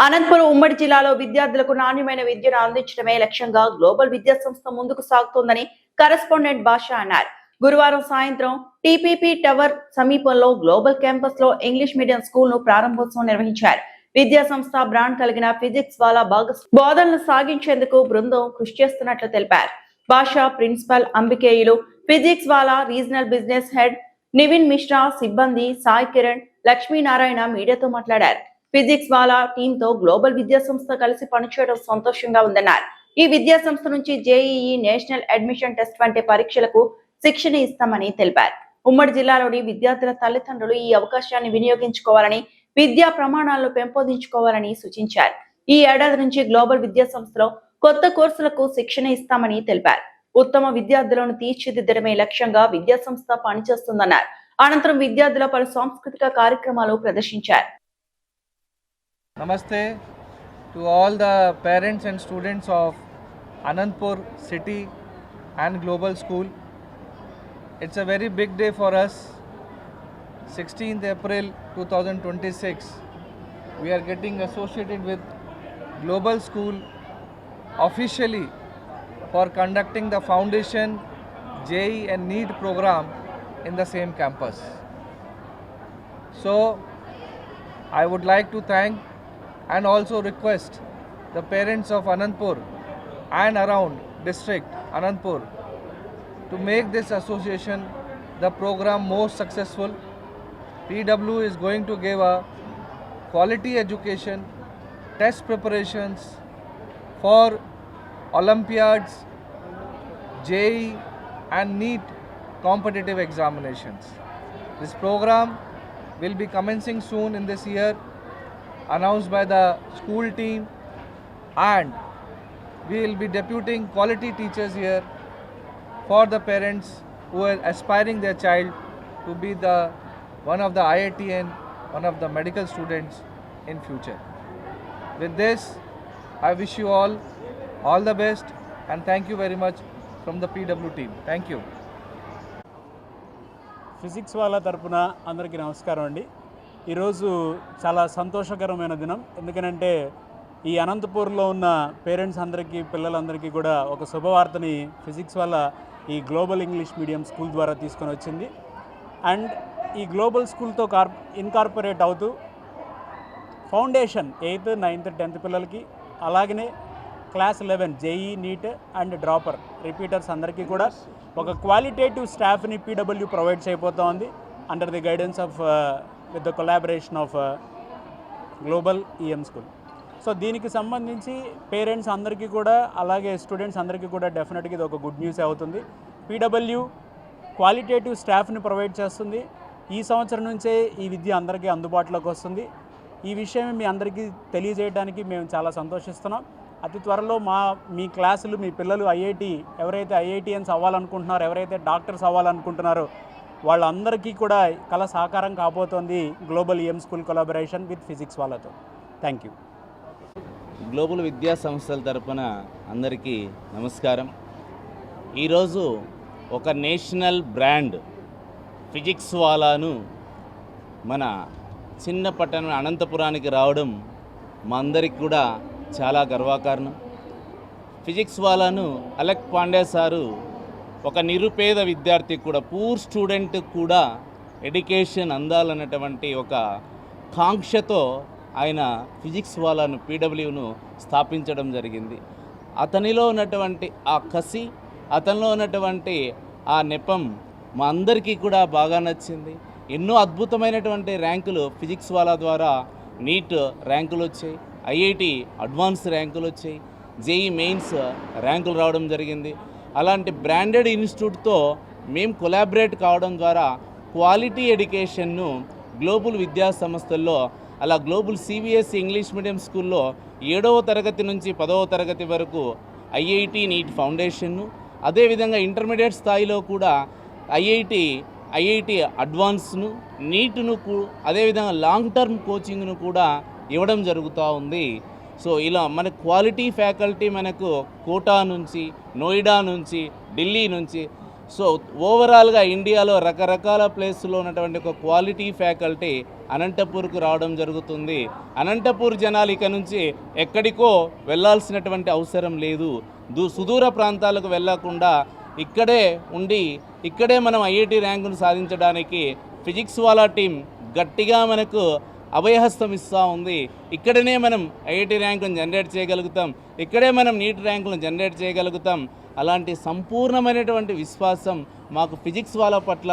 అనంతపురం ఉమ్మడి జిల్లాలో విద్యార్థులకు నాణ్యమైన విద్యను అందించడమే లక్ష్యంగా గ్లోబల్ విద్యా సంస్థ ముందుకు సాగుతోందని కరెస్పాండెంట్ భాష అన్నారు. గురువారం సాయంత్రం టీపీపీ టవర్ సమీపంలో గ్లోబల్ క్యాంపస్ లో ఇంగ్లీష్ మీడియం స్కూల్ ను ప్రారంభోత్సవం నిర్వహించారు. విద్యా సంస్థ బ్రాండ్ కలిగిన ఫిజిక్స్ వాళ్ళ బోధనలు సాగించేందుకు బృందం కృషి చేస్తున్నట్లు తెలిపారు. భాష ప్రిన్సిపల్ అంబికేయులు, ఫిజిక్స్ వాళ్ళ regional business head Nivin Mishra, సిబ్బంది సాయి కిరణ్, లక్ష్మీనారాయణ మీడియాతో మాట్లాడారు. ఫిజిక్స్ వాళ్ళ టీంతో గ్లోబల్ విద్యా సంస్థ కలిసి పనిచేయడం సంతోషంగా ఉందన్నారు. ఈ విద్యా సంస్థ నుంచి జేఈఈ, నేషనల్ అడ్మిషన్ టెస్ట్ వంటి పరీక్షలకు శిక్షణ ఇస్తామని తెలిపారు. ఉమ్మడి జిల్లాలోని విద్యార్థుల తల్లిదండ్రులు ఈ అవకాశాన్ని వినియోగించుకోవాలని, విద్యా ప్రమాణాలను పెంపొందించుకోవాలని సూచించారు. ఈ ఏడాది నుంచి గ్లోబల్ విద్యా సంస్థలో కొత్త కోర్సులకు శిక్షణ ఇస్తామని తెలిపారు. ఉత్తమ విద్యార్థులను తీర్చిదిద్దడమే లక్ష్యంగా విద్యా సంస్థ పనిచేస్తుందన్నారు. అనంతరం విద్యార్థుల పలు సాంస్కృతిక కార్యక్రమాలు ప్రదర్శించారు. Namaste to all the parents and students of Anandpur City and Global School. It's a very big day for us. 16th April 2026. We are getting associated with Global School officially for conducting the Foundation, JEE and NEET program in the same campus. So I would like to thank and also request the parents of Anandpur and around district Anandpur to make this association, the program, most successful. PW is going to give a quality education, test preparations for Olympiads, JEE and NEET competitive examinations. This program will be commencing soon in this year, announced by the school team, and we will be deputing quality teachers here for the parents who are aspiring their child to be one of the IITian, one of the medical students in future. With this, I wish you all the best, and thank you very much from the PW team. Thank you. Physics వాళ్ళ తరపున అందరికీ నమస్కారం అండి. ఈరోజు చాలా సంతోషకరమైన దినం. ఎందుకనంటే ఈ అనంతపూర్లో ఉన్న పేరెంట్స్ అందరికీ, పిల్లలందరికీ కూడా ఒక శుభవార్తని ఫిజిక్స్ వల్ల ఈ గ్లోబల్ ఇంగ్లీష్ మీడియం స్కూల్ ద్వారా తీసుకొని వచ్చింది. అండ్ ఈ గ్లోబల్ స్కూల్తో ఇన్కార్పొరేట్ అవుతూ ఫౌండేషన్ 8th, 9th, 10th పిల్లలకి, అలాగనే class 11 JEE, NEET and dropper repeaters అందరికీ కూడా ఒక క్వాలిటేటివ్ స్టాఫ్ని పీడబ్ల్యూ ప్రొవైడ్ చేయబోతూ ఉంది under the guidance of with the collaboration of global EM school. So దీనికి సంబంధించి పేరెంట్స్ అందరికీ కూడా, అలాగే స్టూడెంట్స్ అందరికీ కూడా డెఫినెట్గా ఇది ఒక గుడ్ న్యూస్ అవుతుంది. పీడబ్ల్యూ క్వాలిటేటివ్ స్టాఫ్ని ప్రొవైడ్ చేస్తుంది. ఈ సంవత్సరం నుంచే ఈ విద్య అందరికీ అందుబాటులోకి వస్తుంది. ఈ విషయం మీ అందరికీ తెలియజేయడానికి మేము చాలా సంతోషిస్తున్నాం. అతి త్వరలో మీ క్లాసులు, మీ పిల్లలు ఎవరైతే ఐఐటియన్స్ అవ్వాలనుకుంటున్నారో, ఎవరైతే డాక్టర్స్ అవ్వాలనుకుంటున్నారో వాళ్ళందరికీ కూడా కళ సాకారం కాబోతోంది global EM school collaboration with physics వాళ్ళతో. Thank you. గ్లోబల్ విద్యా సంస్థల తరపున అందరికీ నమస్కారం. ఈరోజు ఒక నేషనల్ బ్రాండ్ ఫిజిక్స్ వాలాను మన చిన్న పట్టణం అనంతపురానికి రావడం మా అందరికి కూడా చాలా గర్వకారణం. ఫిజిక్స్ వాలాను అలెక్ పాండే సారు ఒక నిరుపేద విద్యార్థికి కూడా, పూర్ స్టూడెంట్ కూడా ఎడ్యుకేషన్ అందాలన్నటువంటి ఒక కాంక్షతో ఆయన ఫిజిక్స్ వాలాను పీడబ్ల్యూను స్థాపించడం జరిగింది. అతనిలో ఉన్నటువంటి ఆ కసి, అతనిలో ఉన్నటువంటి ఆ నెపం మా అందరికీ కూడా బాగా నచ్చింది. ఎన్నో అద్భుతమైనటువంటి ర్యాంకులు ఫిజిక్స్ వాలా ద్వారా నీట్ ర్యాంకులు వచ్చాయి, ఐఐటి అడ్వాన్స్ ర్యాంకులు వచ్చాయి, జేఈ మెయిన్స్ ర్యాంకులు రావడం జరిగింది. అలాంటి బ్రాండెడ్ ఇన్స్టిట్యూట్తో మేము కొలాబరేట్ కావడం ద్వారా క్వాలిటీ ఎడ్యుకేషన్ను గ్లోబల్ విద్యా సంస్థల్లో, అలా గ్లోబల్ సిబిఎస్ఈ ఇంగ్లీష్ మీడియం స్కూల్లో 7వ తరగతి నుంచి 10వ తరగతి వరకు ఐఐటి నీట్ ఫౌండేషన్ను, అదేవిధంగా ఇంటర్మీడియట్ స్థాయిలో కూడా ఐఐటి అడ్వాన్స్ను, నీట్ను, అదేవిధంగా లాంగ్ టర్మ్ కోచింగ్ను కూడా ఇవ్వడం జరుగుతూ ఉంది. సో ఇలా మన క్వాలిటీ ఫ్యాకల్టీ మనకు కోటా నుంచి, నోయిడా నుంచి, ఢిల్లీ నుంచి సో ఓవరాల్గా ఇండియాలో రకరకాల ప్లేస్లో ఉన్నటువంటి ఒక క్వాలిటీ ఫ్యాకల్టీ అనంతపూర్కు రావడం జరుగుతుంది. అనంతపూర్ జనాలు ఇక నుంచి ఎక్కడికో వెళ్ళాల్సినటువంటి అవసరం లేదు. సుదూర ప్రాంతాలకు వెళ్ళకుండా ఇక్కడే ఉండి ఇక్కడే మనం ఐఐటి ర్యాంకును సాధించడానికి ఫిజిక్స్ వాలా టీం గట్టిగా మనకు అభయహస్తం ఇస్తూ ఉంది. ఇక్కడనే మనం ఐఐటి ర్యాంకును జనరేట్ చేయగలుగుతాం, ఇక్కడే మనం నీట్ ర్యాంకులను జనరేట్ చేయగలుగుతాం. అలాంటి సంపూర్ణమైనటువంటి విశ్వాసం మాకు ఫిజిక్స్ వాళ్ళ పట్ల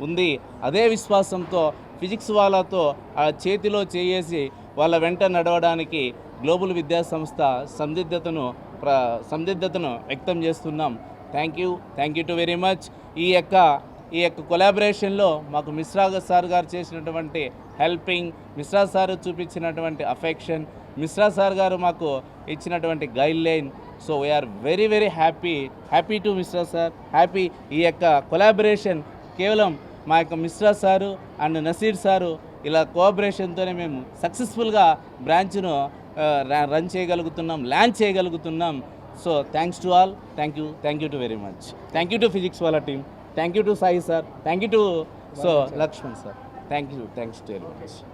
ఉంది. అదే విశ్వాసంతో ఫిజిక్స్ వాళ్ళతో ఆ చేతిలో చేసి వాళ్ళ వెంట నడవడానికి గ్లోబల్ విద్యా సంస్థ సందిగ్ధతను వ్యక్తం చేస్తున్నాం. Thank you to very much. ఈ యొక్క కొలాబరేషన్లో మాకు మిశ్రా సార్ గారు చేసినటువంటి హెల్పింగ్, మిశ్రా సార్ చూపించినటువంటి అఫెక్షన్, మిశ్రా సార్ గారు మాకు ఇచ్చినటువంటి guide line. So we are very happy to Mishra sir, happy. ఈ యొక్క కొలాబరేషన్ కేవలం మా యొక్క Mishra sir and Naseer sir ఇలా కోఆపరేషన్తోనే మేము సక్సెస్ఫుల్గా బ్రాంచ్ను రన్ చేయగలుగుతున్నాం, లాంచ్ చేయగలుగుతున్నాం. So thanks to all. Thank you to very much. Thank you to physics వాళ్ళ team, thank you to Sai sir, thank you to Lakshman sir, thanks to very much.